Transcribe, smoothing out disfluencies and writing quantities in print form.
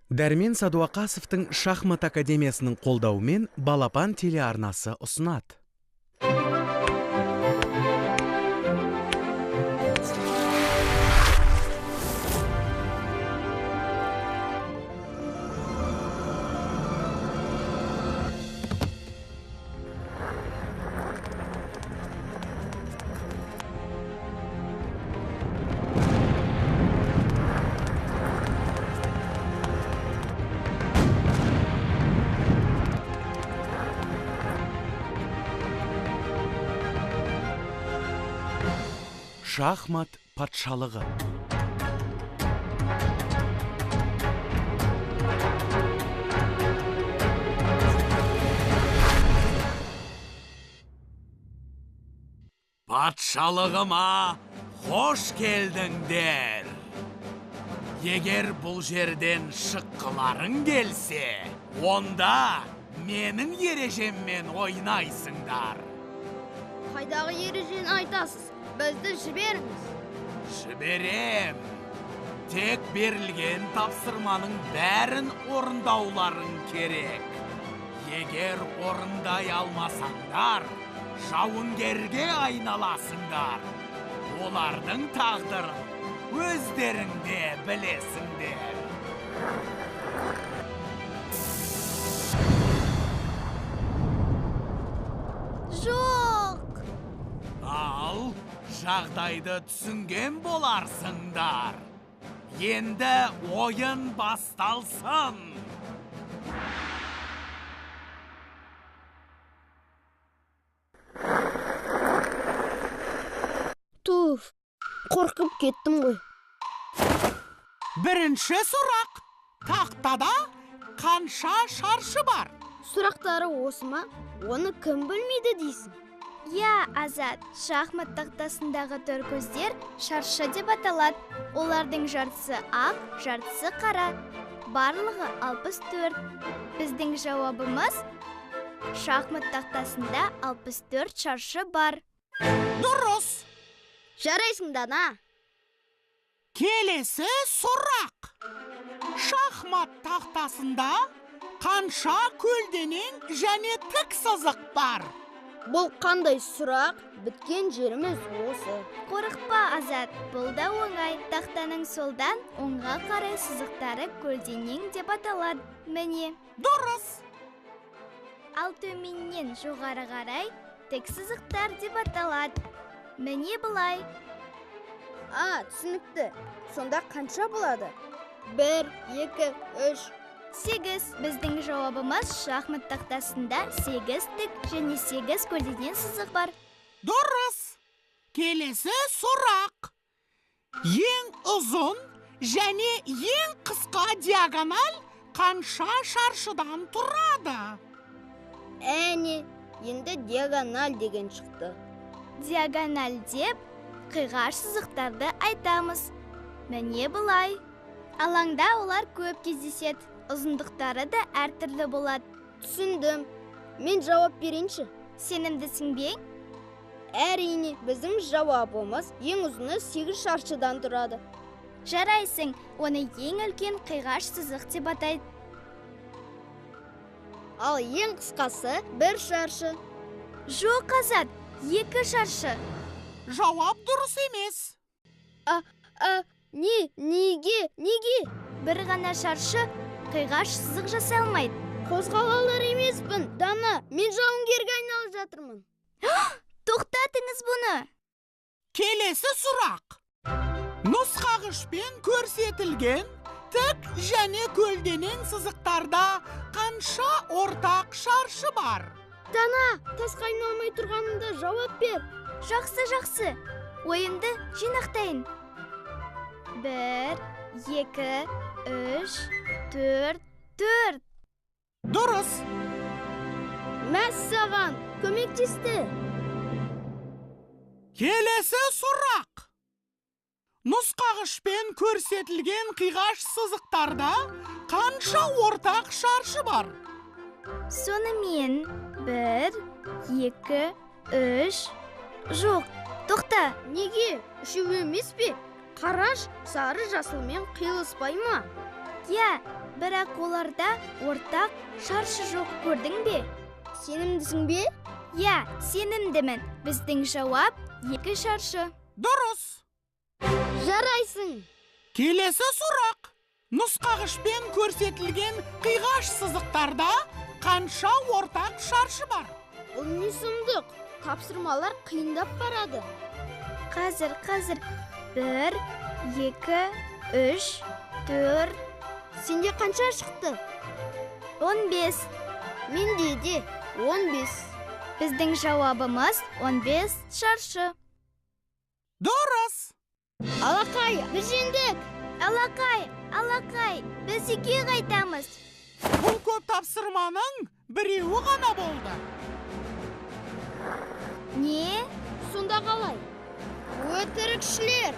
Дәрмен Садуақасовтың шахмат академиясының қолдауымен Балапан телеарнасы ұсынады. Шахмат патшалығы. Патшалығыма хош келдіңдер. Егер бұл жерден шыққыларың келсе, онда менің ережеммен ойнайсыңдар. Қайдағы ережені айтасыз? Бізді жіберіңіз. Жіберем. Тек берілген тапсырманың бәрін орындауларың керек. Егер орындай алмасаңдар, жауынгерге айналасыңдар. Олардың тағдырын өздеріңде білесіңдер. Жоқ! Ал жағдайды түсінген боларсыңдар. Енді ойын басталсын. Туф, қорқып кеттім ғой. Бірінші сұрақ. Тақтада қанша шаршы бар? Сұрақтары осы ма? Оны кім білмейді дейсің? Я, Азат, шахмат тақтасындағы төркөздер шаршы деп аталады. Олардың жартысы ақ, жартысы қара. Барлығы 64. Біздің жауабымыз шахмат тақтасында 64 шаршы бар. Дұрыс. Жарайсың Дана. Келесі сұрақ. Шахмат тақтасында қанша көлденең және тік сызық бар? Бұл қандай сұрақ? Біткен жеріміз осы. Қорықпа, Азат, бұл да оңай. Тақтаның солдан оңға қарай сызықтары көлденең деп аталады. Міне. Дұрыс. Ал төменнен жоғары қарай тік сызықтар деп аталады. Міне бұлай. Түсінікті. Сонда қанша болады? 1, 2, 3. 8. Біздің жауабымыз шахмат тақтасында 8 тік және 8 көлденең сызық бар. Дұрыс. Келесі сұрақ. Ең ұзын және ең қысқа диагональ қанша шаршыдан тұрады? Енді диагональ деген шықты. Диагональ деп қиғаш сызықтарды айтамыз. Міне бұлай. Алаңда олар көп кездеседі. Ұзындықтары да әртүрлі болады. Түсіндім. Мен жауап берейінші. Сенімдісің бе? Әрине, біздің жауабымыз ең ұзыны 8 шаршыдан тұрады. Жарайсың, оны ең үлкен қиғаш сызық деп атайды. Ал ең қысқасы 1 шаршы. Жоқ, Азат, 2 шаршы. Жауап дұрыс емес. Неге? Бір ғана шаршы қиғаш сызық жасай алмайды. Қозғала алар емеспін. Дана, мен жауынгерге айналып жатырмын. Тоқтатыңыз бұны. Келесі сұрақ. Нұсқағышпен көрсетілген тік және көлденең сызықтарда қанша ортақ шаршы бар? Дана, тасқа айналмай тұрғанымда жауап бер. Жақсы. Ойымды жинақтайын. 1, 2, 3, 4. Дұрыс. Мәссаған, көмектесті. Келесі сұрақ. Нұсқағышпен көрсетілген қиғаш сызықтарда қанша ортақ шаршы бар? Сонымен 1, 2, 3. Жоқ, тоқта. Неге? Үшеу емес пе? Қараш, сары жасылмен қиылыспай ма? Я, бірақ оларда ортақ шаршы жоқ, көрдің бе? Сенімдісің бе? Я, сенімдімін. Біздің жауап 2 шаршы. Дұрыс. Жарайсың. Келесі сұрақ. Нұсқағышпен көрсетілген қиғаш сызықтарда қанша ортақ шаршы бар? Бұл не сұмдық? Тапсырмалар қиындап барады. Қазір. 1, 2, 3, 4, Сенде қанша шықты? 15. Менде де 15. Біздің жауабымыз 15 шаршы. Дұрыс. Алақай, біз жеңдік. Алақай, біз 2 қайтамыз. Бұл көп тапсырманың біреуі ғана болды. Не? Сонда қалай? Өтірікшілер.